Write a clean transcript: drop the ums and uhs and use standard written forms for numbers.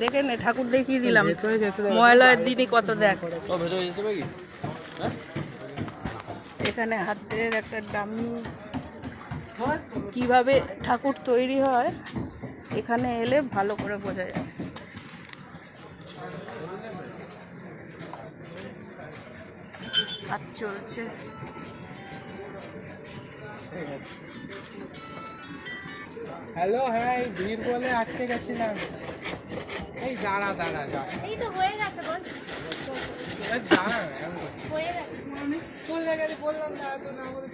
দেখে নে, ঠাকুর দেখিয়ে দিলাম। মহালয়ের দিনই কত দেখ। এখানে হাতের একটা ডামি, কিভাবে ঠাকুর তৈরি হয় এখানে এলে ভালো করে বোঝা যায়। কাজ চলছে। হ্যালো, হ্যাঁ এই ভিড় বলে আটকে গেছিলাম। এই দাঁড়া দাঁড়া যা, এই তো হয়ে গেছে বল। দাঁড়া হয়ে গেছে চলে গেছে বললাম, দাঁড়া তো না বলে